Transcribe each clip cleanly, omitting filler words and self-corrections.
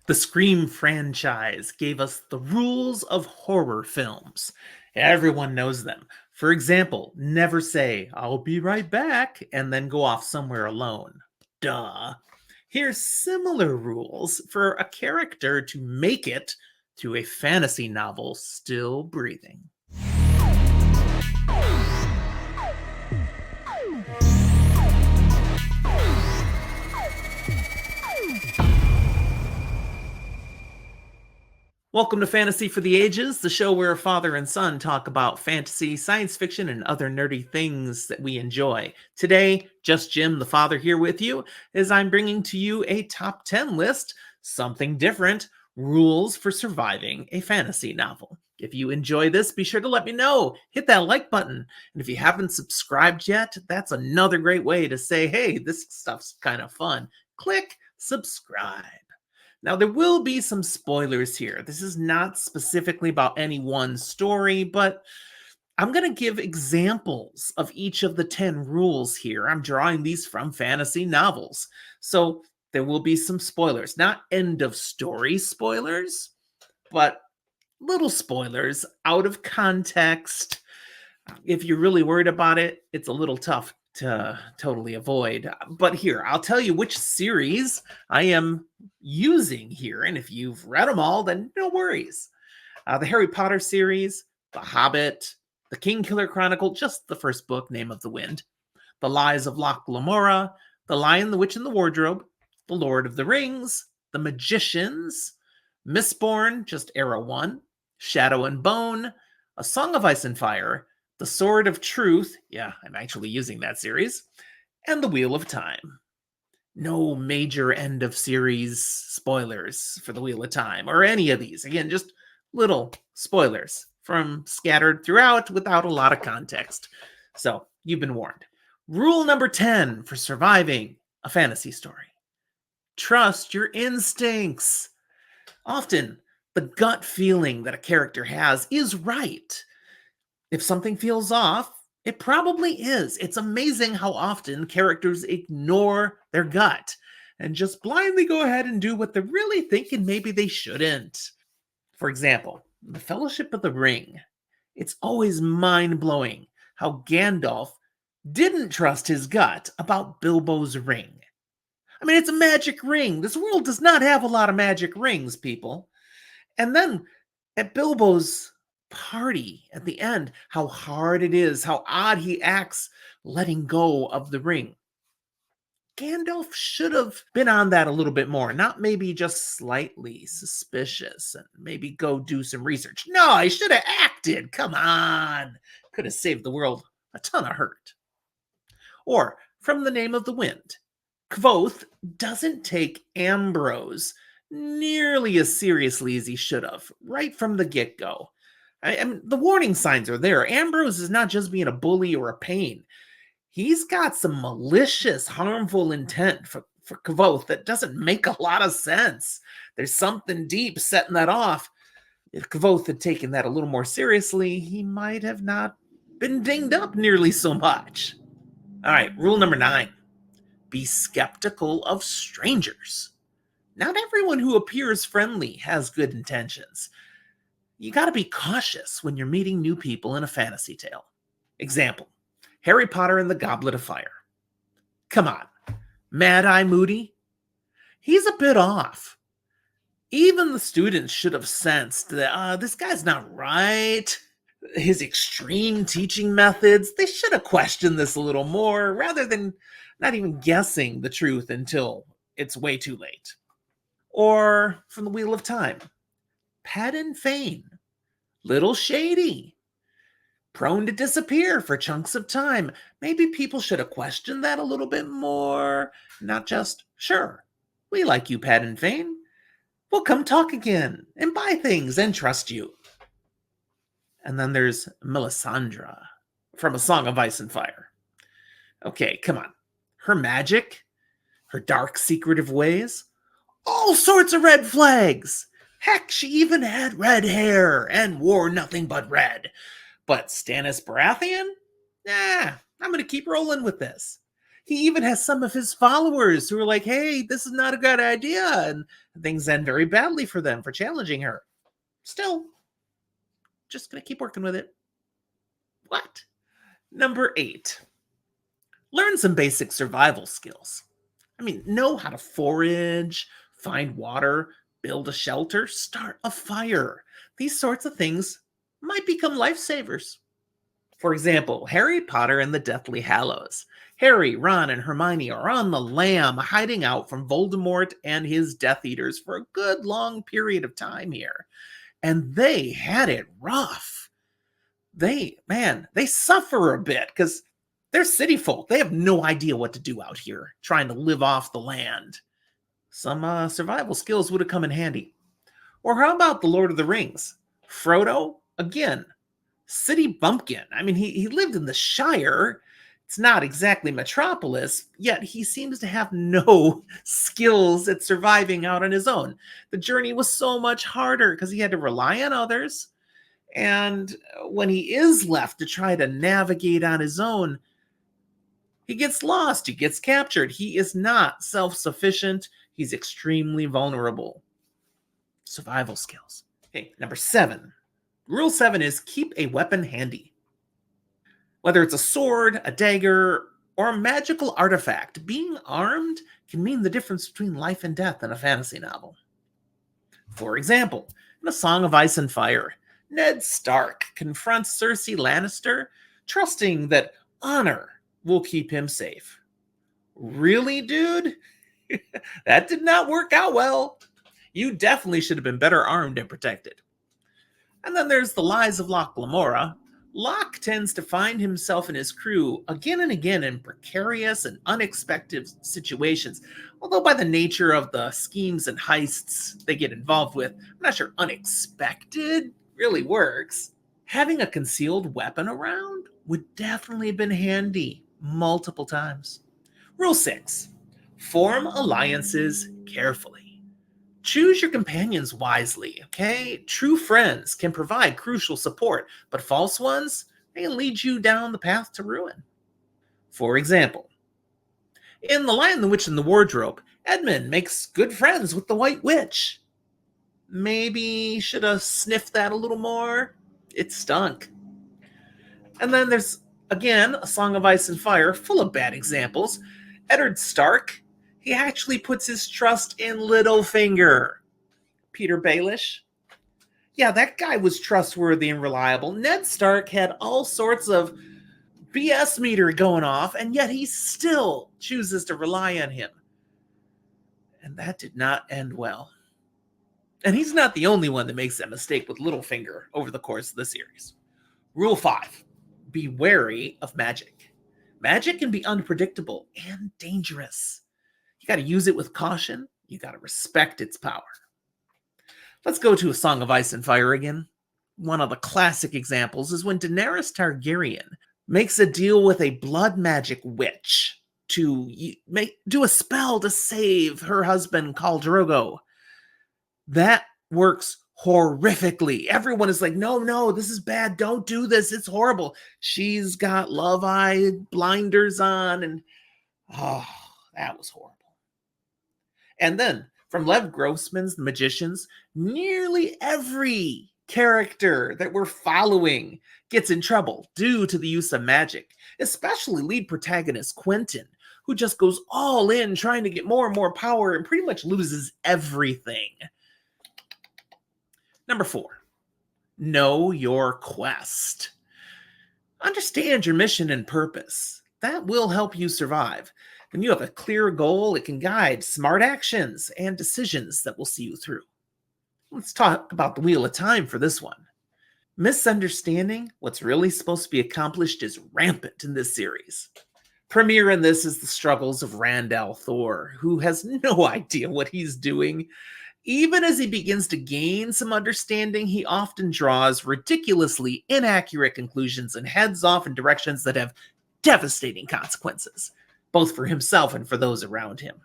The Scream franchise gave us the rules of horror films. Everyone knows them. For example, never say, I'll be right back, and then go off somewhere alone. Duh. Here's similar rules for a character to make it to a fantasy novel still breathing. Welcome to Fantasy for the Ages, the show where a father and son talk about fantasy, science fiction, and other nerdy things that we enjoy. Today, just Jim, the father, here with you, as I'm bringing to you a top 10 list, something different, rules for surviving a fantasy novel. If you enjoy this, be sure to let me know. Hit that like button. And if you haven't subscribed yet, that's another great way to say, hey, this stuff's kind of fun. Click subscribe. Now, there will be some spoilers here. This is not specifically about any one story, but I'm going to give examples of each of the 10 rules here. I'm drawing these from fantasy novels. So there will be some spoilers, not end of story spoilers, but little spoilers out of context. If you're really worried about it, it's a little tough to totally avoid. But here, I'll tell you which series I am using here. And if you've read them all, then no worries. The Harry Potter series, The Hobbit, The Kingkiller Chronicle, just the first book, Name of the Wind, The Lies of Locke Lamora, The Lion, the Witch, and the Wardrobe, The Lord of the Rings, The Magicians, Mistborn, just Era 1, Shadow and Bone, A Song of Ice and Fire, The Sword of Truth, yeah, I'm actually using that series, and The Wheel of Time. No major end of series spoilers for The Wheel of Time or any of these. Again, just little spoilers from scattered throughout without a lot of context. So you've been warned. Rule number 10 for surviving a fantasy story. Trust your instincts. Often, the gut feeling that a character has is right. If something feels off, it probably is. It's amazing how often characters ignore their gut and just blindly go ahead and do what they're really thinking maybe they shouldn't. For example, The Fellowship of the Ring. It's always mind-blowing how Gandalf didn't trust his gut about Bilbo's ring. I mean, it's a magic ring. This world does not have a lot of magic rings, people. And then at Bilbo's party at the end, how hard it is, how odd he acts letting go of the ring. Gandalf should have been on that a little bit more, not maybe just slightly suspicious and maybe go do some research. No, he should have acted. Come on. Could have saved the world a ton of hurt. Or from The Name of the Wind, Kvothe doesn't take Ambrose nearly as seriously as he should have, right from the get-go. I mean, the warning signs are there. Ambrose is not just being a bully or a pain. He's got some malicious, harmful intent for Kvothe that doesn't make a lot of sense. There's something deep setting that off. If Kvothe had taken that a little more seriously, he might have not been dinged up nearly so much. All right, rule number 9. Be skeptical of strangers. Not everyone who appears friendly has good intentions. You got to be cautious when you're meeting new people in a fantasy tale. Example, Harry Potter and the Goblet of Fire. Come on, Mad-Eye Moody? He's a bit off. Even the students should have sensed that this guy's not right. His extreme teaching methods, they should have questioned this a little more rather than not even guessing the truth until it's way too late. Or from The Wheel of Time, Padan Fain, little shady, prone to disappear for chunks of time. Maybe people should have questioned that a little bit more, not just, sure, we like you, Padan Fain. We'll come talk again and buy things and trust you. And then there's Melisandre from A Song of Ice and Fire. Okay, come on. Her magic, her dark, secretive ways, all sorts of red flags. Heck, she even had red hair and wore nothing but red. But Stannis Baratheon? Nah, I'm going to keep rolling with this. He even has some of his followers who are like, hey, this is not a good idea. And things end very badly for them for challenging her. Still, just going to keep working with it. What? Number 8, learn some basic survival skills. I mean, know how to forage, find water, build a shelter, start a fire. These sorts of things might become lifesavers. For example, Harry Potter and the Deathly Hallows. Harry, Ron, and Hermione are on the lam hiding out from Voldemort and his Death Eaters for a good long period of time here. And they had it rough. They suffer a bit because they're city folk. They have no idea what to do out here, trying to live off the land. Some survival skills would have come in handy. Or how about the Lord of the Rings? Frodo, again, city bumpkin. I mean, he lived in the Shire. It's not exactly metropolis, yet he seems to have no skills at surviving out on his own. The journey was so much harder because he had to rely on others. And when he is left to try to navigate on his own, he gets lost, he gets captured. He is not self sufficient, he's extremely vulnerable. Survival skills. Okay, number 7. Rule 7 is keep a weapon handy. Whether it's a sword, a dagger, or a magical artifact, being armed can mean the difference between life and death in a fantasy novel. For example, in A Song of Ice and Fire, Ned Stark confronts Cersei Lannister, trusting that honor will keep him safe. Really, dude? That did not work out well. You definitely should have been better armed and protected. And then there's the Lies of Locke Lamora. Locke tends to find himself and his crew again and again in precarious and unexpected situations. Although by the nature of the schemes and heists they get involved with, I'm not sure unexpected really works. Having a concealed weapon around would definitely have been handy multiple times. Rule 6. Form alliances carefully. Choose your companions wisely, okay? True friends can provide crucial support, but false ones, they can lead you down the path to ruin. For example, in The Lion, the Witch, and the Wardrobe, Edmund makes good friends with the White Witch. Maybe should have sniffed that a little more. It stunk. And then there's, again, A Song of Ice and Fire, full of bad examples. Eddard Stark, he actually puts his trust in Littlefinger. Peter Baelish, yeah, that guy was trustworthy and reliable. Ned Stark had all sorts of BS meter going off, and yet he still chooses to rely on him. And that did not end well. And he's not the only one that makes that mistake with Littlefinger over the course of the series. Rule 5. Be wary of magic. Magic can be unpredictable and dangerous. You got to use it with caution. You got to respect its power. Let's go to A Song of Ice and Fire again. One of the classic examples is when Daenerys Targaryen makes a deal with a blood magic witch to do a spell to save her husband, Khal Drogo. That works horrifically. Everyone is like, no, this is bad. Don't do this. It's horrible. She's got love eye blinders on, and that was horrible. And then from Lev Grossman's The Magicians, nearly every character that we're following gets in trouble due to the use of magic, especially lead protagonist Quentin, who just goes all in trying to get more and more power and pretty much loses everything. Number 4, know your quest. Understand your mission and purpose. That will help you survive. When you have a clear goal, it can guide smart actions and decisions that will see you through. Let's talk about the Wheel of Time for this one. Misunderstanding what's really supposed to be accomplished is rampant in this series. Premier in this is the struggles of Rand al'Thor, who has no idea what he's doing. Even as he begins to gain some understanding, he often draws ridiculously inaccurate conclusions and heads off in directions that have devastating consequences, both for himself and for those around him.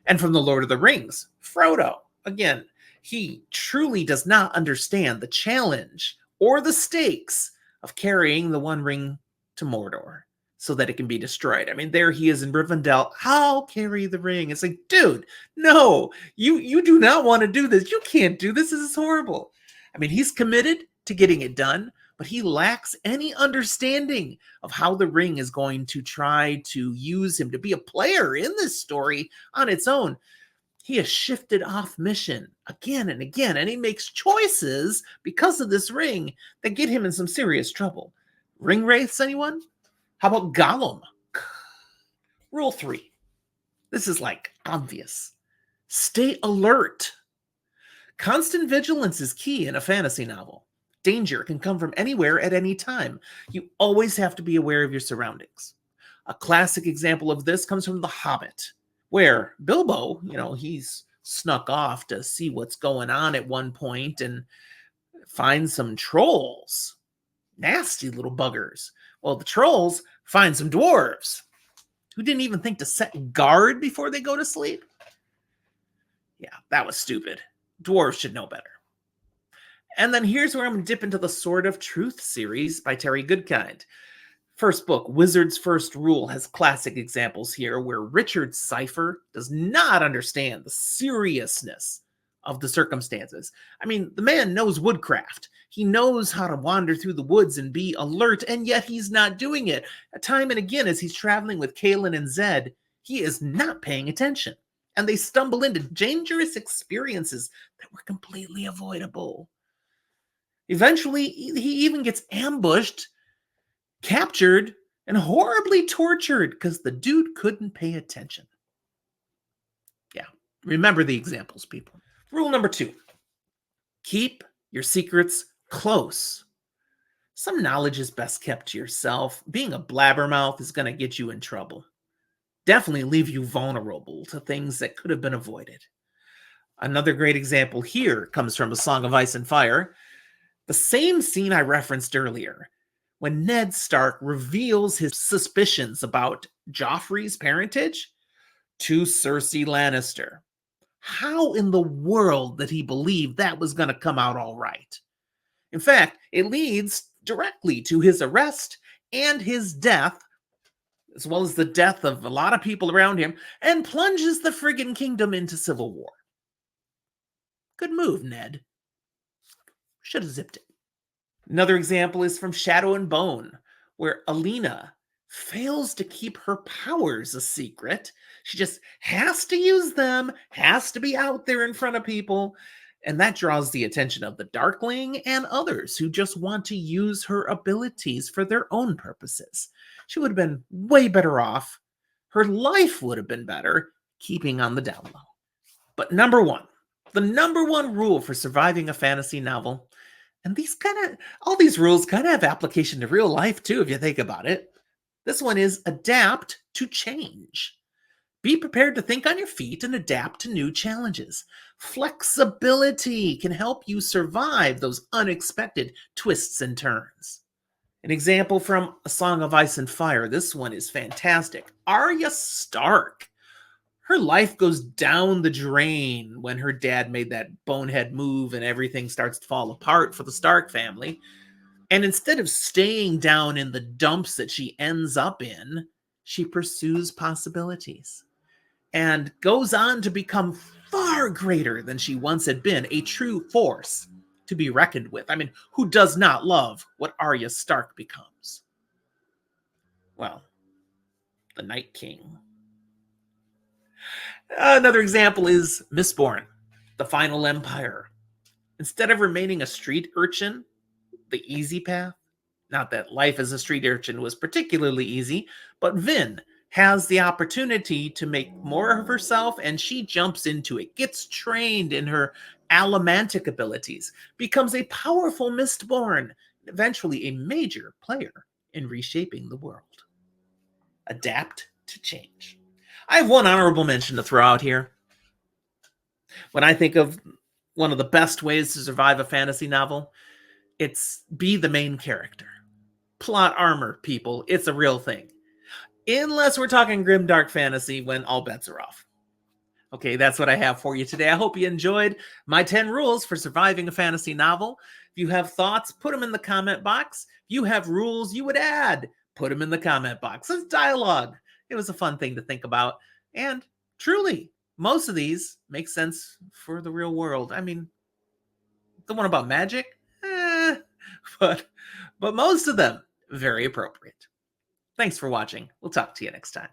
And from The Lord of the Rings, Frodo, again, he truly does not understand the challenge or the stakes of carrying the One Ring to Mordor. so that it can be destroyed. I mean, there he is in Rivendell. I'll carry the ring. It's like, dude, no, you do not want to do this. You can't do this. This is horrible. I mean, he's committed to getting it done, but he lacks any understanding of how the ring is going to try to use him to be a player in this story on its own. He has shifted off mission again and again, and he makes choices because of this ring that get him in some serious trouble. Ring wraiths, anyone? How about Gollum? Rule 3. This is like obvious. Stay alert. Constant vigilance is key in a fantasy novel. Danger can come from anywhere at any time. You always have to be aware of your surroundings. A classic example of this comes from The Hobbit, where Bilbo, he's snuck off to see what's going on at one point and finds some trolls. Nasty little buggers. Well, the trolls find some dwarves who didn't even think to set guard before they go to sleep. Yeah, that was stupid. Dwarves should know better. And then here's where I'm going to dip into the Sword of Truth series by Terry Goodkind. First book, Wizard's First Rule, has classic examples here where Richard Cypher does not understand the seriousness of the circumstances. I mean, the man knows woodcraft. He knows how to wander through the woods and be alert, and yet he's not doing it. Time and again, as he's traveling with Kaelin and Zed, he is not paying attention. And they stumble into dangerous experiences that were completely avoidable. Eventually, he even gets ambushed, captured, and horribly tortured because the dude couldn't pay attention. Yeah, remember the examples, people. Rule number 2. Keep your secrets close. Some knowledge is best kept to yourself. Being a blabbermouth is going to get you in trouble. Definitely leave you vulnerable to things that could have been avoided. Another great example here comes from A Song of Ice and Fire. The same scene I referenced earlier, when Ned Stark reveals his suspicions about Joffrey's parentage to Cersei Lannister. How in the world did he believe that was going to come out all right? In fact, it leads directly to his arrest and his death, as well as the death of a lot of people around him, and plunges the friggin' kingdom into civil war. Good move, Ned. Should have zipped it. Another example is from Shadow and Bone, where Alina fails to keep her powers a secret. She just has to use them, has to be out there in front of people, and that draws the attention of the Darkling and others who just want to use her abilities for their own purposes. She would have been way better off. Her life would have been better keeping on the down low. But the number one rule for surviving a fantasy novel, and all these rules kind of have application to real life too, if you think about it. This one is adapt to change. Be prepared to think on your feet and adapt to new challenges. Flexibility can help you survive those unexpected twists and turns. An example from A Song of Ice and Fire. This one is fantastic. Arya Stark. Her life goes down the drain when her dad made that bonehead move and everything starts to fall apart for the Stark family. And instead of staying down in the dumps that she ends up in, she pursues possibilities and goes on to become far greater than she once had been, a true force to be reckoned with. I mean, who does not love what Arya Stark becomes? Well, the Night King. Another example is Mistborn, the Final Empire. Instead of remaining a street urchin, the easy path, not that life as a street urchin was particularly easy, but Vin has the opportunity to make more of herself, and she jumps into it, gets trained in her allomantic abilities, becomes a powerful Mistborn, and eventually a major player in reshaping the world. Adapt to change. I have one honorable mention to throw out here. When I think of one of the best ways to survive a fantasy novel, it's be the main character. Plot armor, people. It's a real thing. Unless we're talking grimdark fantasy, when all bets are off. Okay, that's what I have for you today. I hope you enjoyed my 10 rules for surviving a fantasy novel. If you have thoughts, put them in the comment box. If you have rules you would add, Put them in the comment box. It's dialogue. It was a fun thing to think about. And truly, most of these make sense for the real world. I mean, the one about magic, eh, but most of them very appropriate. Thanks for watching. We'll talk to you next time.